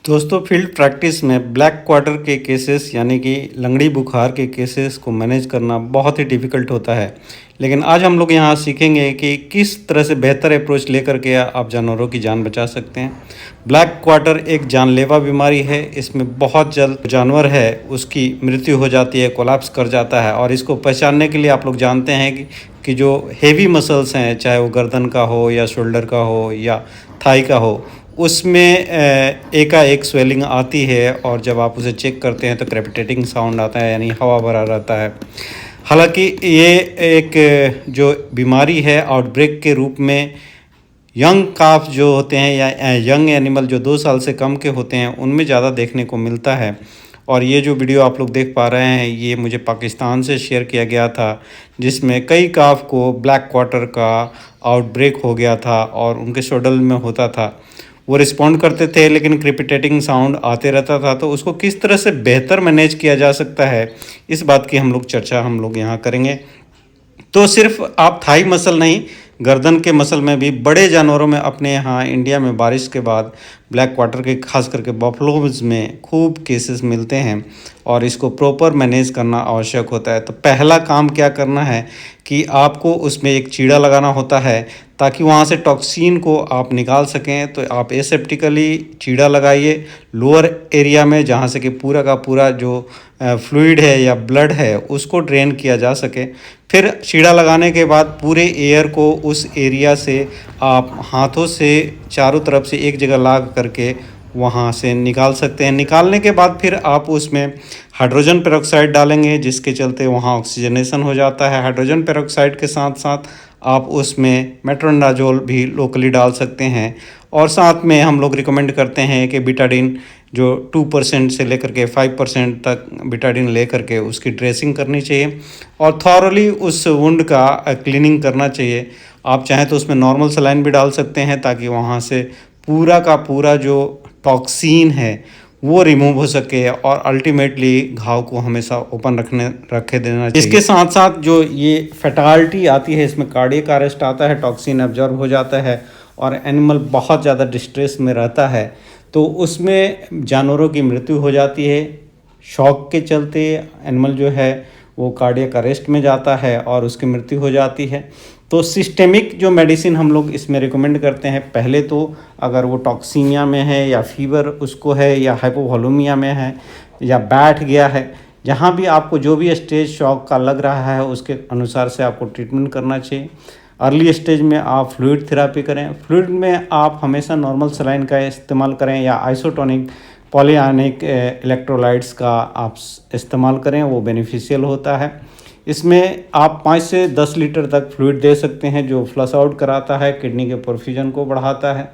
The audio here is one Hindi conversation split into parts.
दोस्तों फील्ड प्रैक्टिस में ब्लैक क्वार्टर के केसेस यानी कि लंगड़ी बुखार के केसेस को मैनेज करना बहुत ही डिफ़िकल्ट होता है। लेकिन आज हम लोग यहाँ सीखेंगे कि किस तरह से बेहतर अप्रोच लेकर के आप जानवरों की जान बचा सकते हैं। ब्लैक क्वार्टर एक जानलेवा बीमारी है। इसमें बहुत जल्द जानवर है उसकी मृत्यु हो जाती है, कोलैप्स कर जाता है। और इसको पहचानने के लिए आप लोग जानते हैं कि जो हेवी मसल्स हैं, चाहे वो गर्दन का हो या शोल्डर का हो या थाई का हो, उसमें एकाएक स्वेलिंग आती है और जब आप उसे चेक करते हैं तो क्रेपिटेटिंग साउंड आता है, यानी हवा भरा रहता है। हालांकि ये एक जो बीमारी है आउटब्रेक के रूप में यंग काफ जो होते हैं या यंग एनिमल जो 2 साल से कम के होते हैं उनमें ज़्यादा देखने को मिलता है। और ये जो वीडियो आप लोग देख पा रहे हैं ये मुझे पाकिस्तान से शेयर किया गया था, जिसमें कई काफ को ब्लैक क्वार्टर का आउटब्रेक हो गया था और उनके शोडल में होता था। वो रिस्पॉन्ड करते थे लेकिन क्रिपिटेटिंग साउंड आते रहता था। तो उसको किस तरह से बेहतर मैनेज किया जा सकता है, इस बात की चर्चा हम लोग यहाँ करेंगे। तो सिर्फ आप थाई मसल नहीं, गर्दन के मसल में भी बड़े जानवरों में अपने यहाँ इंडिया में बारिश के बाद ब्लैक क्वार्टर के खास करके बफलोज में खूब केसेस मिलते हैं और इसको प्रॉपर मैनेज करना आवश्यक होता है। तो पहला काम क्या करना है कि आपको उसमें एक चीड़ा लगाना होता है ताकि वहाँ से टॉक्सिन को आप निकाल सकें। तो आप एसेप्टिकली चीड़ा लगाइए लोअर एरिया में, जहाँ से कि पूरा का पूरा जो फ्लूइड है या ब्लड है उसको ड्रेन किया जा सके। फिर चीड़ा लगाने के बाद पूरे एयर को उस एरिया से आप हाथों से चारों तरफ से एक जगह ला करके वहाँ से निकाल सकते हैं। निकालने के बाद फिर आप उसमें हाइड्रोजन पेरोक्साइड डालेंगे, जिसके चलते वहाँ ऑक्सीजनेशन हो जाता है। हाइड्रोजन पेरोक्साइड के साथ साथ आप उसमें मेट्रोनडाजोल भी लोकली डाल सकते हैं। और साथ में हम लोग रिकमेंड करते हैं कि बिटाडिन जो 2% से लेकर के 5% तक बिटाडिन लेकर के उसकी ड्रेसिंग करनी चाहिए और थॉरली उस वुंड का क्लीनिंग करना चाहिए। आप चाहें तो उसमें नॉर्मल सलाइन भी डाल सकते हैं ताकि वहाँ से पूरा का पूरा जो टॉक्सिन है वो रिमूव हो सके और अल्टीमेटली घाव को हमेशा ओपन रखे देना चाहिए। इसके साथ साथ जो ये फैटालिटी आती है, इसमें कार्डियक अरेस्ट आता है, टॉक्सिन एब्जॉर्ब हो जाता है और एनिमल बहुत ज़्यादा डिस्ट्रेस में रहता है। तो उसमें जानवरों की मृत्यु हो जाती है। शॉक के चलते एनिमल जो है वो कार्डियक अरेस्ट में जाता है और उसकी मृत्यु हो जाती है। तो सिस्टेमिक जो मेडिसिन हम लोग इसमें रिकमेंड करते हैं, पहले तो अगर वो टॉक्सीमिया में है या फीवर उसको है या हाइपोवॉल्यूमिया में है या बैठ गया है, जहाँ भी आपको जो भी स्टेज शॉक का लग रहा है उसके अनुसार से आपको ट्रीटमेंट करना चाहिए। अर्ली स्टेज में आप फ्लूइड थेरापी करें। फ्लूइड में आप हमेशा नॉर्मल सलाइन का इस्तेमाल करें या आइसोटोनिक पॉलीआयनिक इलेक्ट्रोलाइट्स का आप इस्तेमाल करें, वो बेनिफिशियल होता है। इसमें आप 5 से 10 लीटर तक फ्लूइड दे सकते हैं जो फ्लश आउट कराता है, किडनी के परफ्यूजन को बढ़ाता है।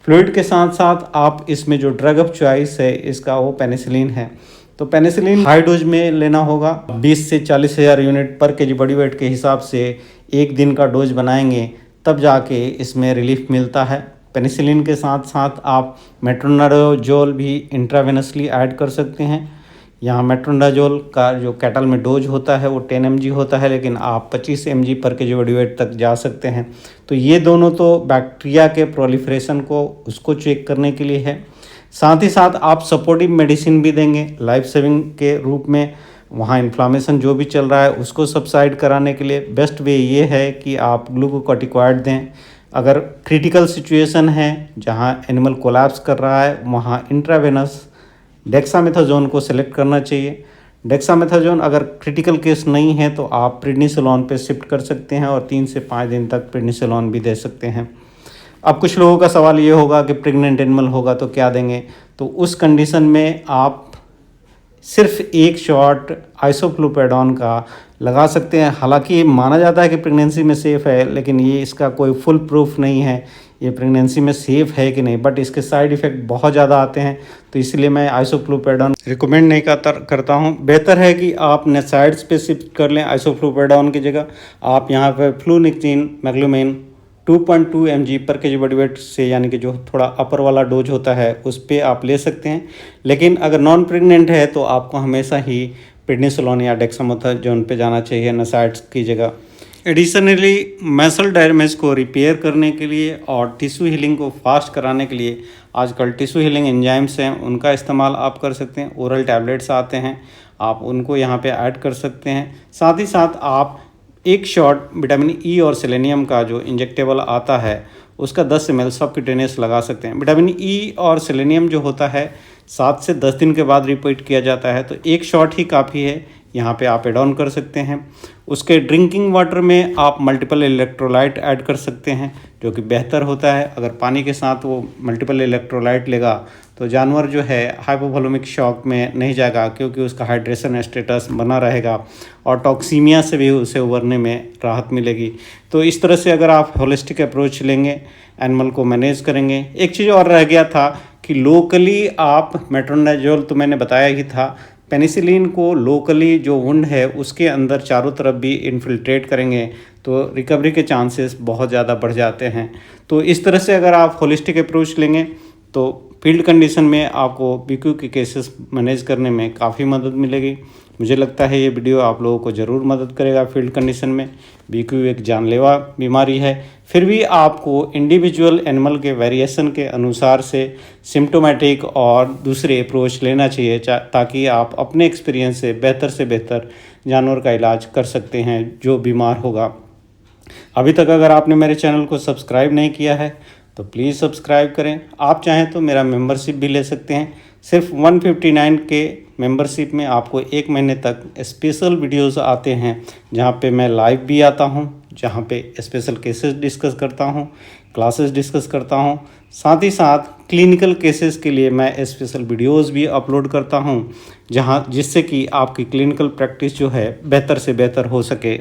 फ्लूइड के साथ साथ आप इसमें जो ड्रग ऑफ चॉइस है इसका वो पेनिसिलिन है। तो पेनिसिलिन हाई डोज में लेना होगा। 20 से 40 हज़ार यूनिट पर केजी बॉडी वेट के हिसाब से एक दिन का डोज बनाएंगे तब जाके इसमें रिलीफ मिलता है। पेनिसिलिन के साथ साथ आप मेट्रोनडाजोल भी इंट्रावेनसली ऐड कर सकते हैं। यहाँ मेट्रोनडाजोल का जो कैटल में डोज होता है वो 10 mg होता है, लेकिन आप 25 mg पर केजी बॉडी वेट तक जा सकते हैं। तो ये दोनों तो बैक्टीरिया के प्रोलिफरेशन को उसको चेक करने के लिए है। साथ ही साथ आप सपोर्टिव मेडिसिन भी देंगे लाइफ सेविंग के रूप में। वहाँ इन्फ्लामेशन जो भी चल रहा है उसको सबसाइड कराने के लिए बेस्ट वे ये है कि आप ग्लूकोकॉर्टिकॉइड दें। अगर क्रिटिकल सिचुएशन है जहाँ एनिमल कोलैप्स कर रहा है वहाँ इंट्रावेनस डेक्सामेथाजोन को सिलेक्ट करना चाहिए। डेक्सामेथाजोन अगर क्रिटिकल केस नहीं है तो आप प्रेडनिसोलोन पे शिफ्ट कर सकते हैं और 3 से 5 दिन तक प्रेडनिसोलोन भी दे सकते हैं। अब कुछ लोगों का सवाल ये होगा कि प्रेग्नेंट एनिमल होगा तो क्या देंगे। तो उस कंडीशन में आप सिर्फ एक शॉट आइसोफ्लूपेडॉन का लगा सकते हैं। हालांकि माना जाता है कि प्रेगनेंसी में सेफ़ है, लेकिन ये इसका कोई फुल प्रूफ नहीं है ये प्रेगनेंसी में सेफ़ है कि नहीं, बट इसके साइड इफ़ेक्ट बहुत ज़्यादा आते हैं। तो इसलिए मैं आइसोफ्लूपेडॉन रिकमेंड नहीं करता हूँ। बेहतर है कि आप नेसाइड्स पे शिफ्ट कर लें आइसोफ्लूपेडॉन की जगह। आप यहाँ पर फ्लूनिक्सिन मैग्लूमेन 2.2 mg पर केजी बॉडी वेट से, यानी कि जो थोड़ा अपर वाला डोज होता है उस पर आप ले सकते हैं। लेकिन अगर नॉन प्रेग्नेंट है तो आपको हमेशा ही प्रेडनिसोलोन या डेक्सामेथाजोन पे जाना चाहिए नेसाइड्स की जगह। एडिशनली मसल डैमेज को रिपेयर करने के लिए और टिश्यू हीलिंग को फास्ट कराने के लिए आजकल टिश्यू हीलिंग एंजाइम्स हैं, उनका इस्तेमाल आप कर सकते हैं। ओरल टैबलेट्स आते हैं, आप उनको यहाँ पे ऐड कर सकते हैं। साथ ही साथ आप एक शॉट विटामिन ई और सेलेनियम का जो इंजेक्टेबल आता है उसका 10 ml सबक्यूटेनियस लगा सकते हैं। विटामिन ई और सेलेनियम जो होता है 7 से 10 दिन के बाद रिपीट किया जाता है, तो एक शॉट ही काफ़ी है, यहाँ पे आप एड ऑन कर सकते हैं। उसके ड्रिंकिंग वाटर में आप मल्टीपल इलेक्ट्रोलाइट ऐड कर सकते हैं, जो कि बेहतर होता है। अगर पानी के साथ वो मल्टीपल इलेक्ट्रोलाइट लेगा तो जानवर जो है हाइपोवोलेमिक शॉक में नहीं जाएगा, क्योंकि उसका हाइड्रेशन स्टेटस बना रहेगा और टॉक्सीमिया से भी उसे उबरने में राहत मिलेगी। तो इस तरह से अगर आप होलिस्टिक अप्रोच लेंगे, एनिमल को मैनेज करेंगे। एक चीज़ और रह गया था कि लोकली आप मेट्रोनाइजोल तो मैंने बताया ही था, पेनिसिलिन को लोकली जो वुंड है उसके अंदर चारों तरफ भी इन्फिल्ट्रेट करेंगे तो रिकवरी के चांसेस बहुत ज़्यादा बढ़ जाते हैं। तो इस तरह से अगर आप होलिस्टिक अप्रोच लेंगे तो फील्ड कंडीशन में आपको बीक्यू के केसेस मैनेज करने में काफ़ी मदद मिलेगी। मुझे लगता है ये वीडियो आप लोगों को ज़रूर मदद करेगा फील्ड कंडीशन में। बीक्यू एक जानलेवा बीमारी है, फिर भी आपको इंडिविजुअल एनिमल के वेरिएशन के अनुसार से सिम्टोमेटिक और दूसरे अप्रोच लेना चाहिए, ताकि आप अपने एक्सपीरियंस से बेहतर जानवर का इलाज कर सकते हैं जो बीमार होगा। अभी तक अगर आपने मेरे चैनल को सब्सक्राइब नहीं किया है तो प्लीज़ सब्सक्राइब करें। आप चाहें तो मेरा मेंबरशिप भी ले सकते हैं। सिर्फ 159 के मेंबरशिप में आपको 1 महीने तक स्पेशल वीडियोस आते हैं, जहां पे मैं लाइव भी आता हूं, जहां पे स्पेशल केसेस डिस्कस करता हूं, क्लासेस डिस्कस करता हूं। साथ ही साथ क्लिनिकल केसेस के लिए मैं स्पेशल वीडियोस भी अपलोड करता हूं, जिससे कि आपकी क्लिनिकल प्रैक्टिस जो है बेहतर से बेहतर हो सके।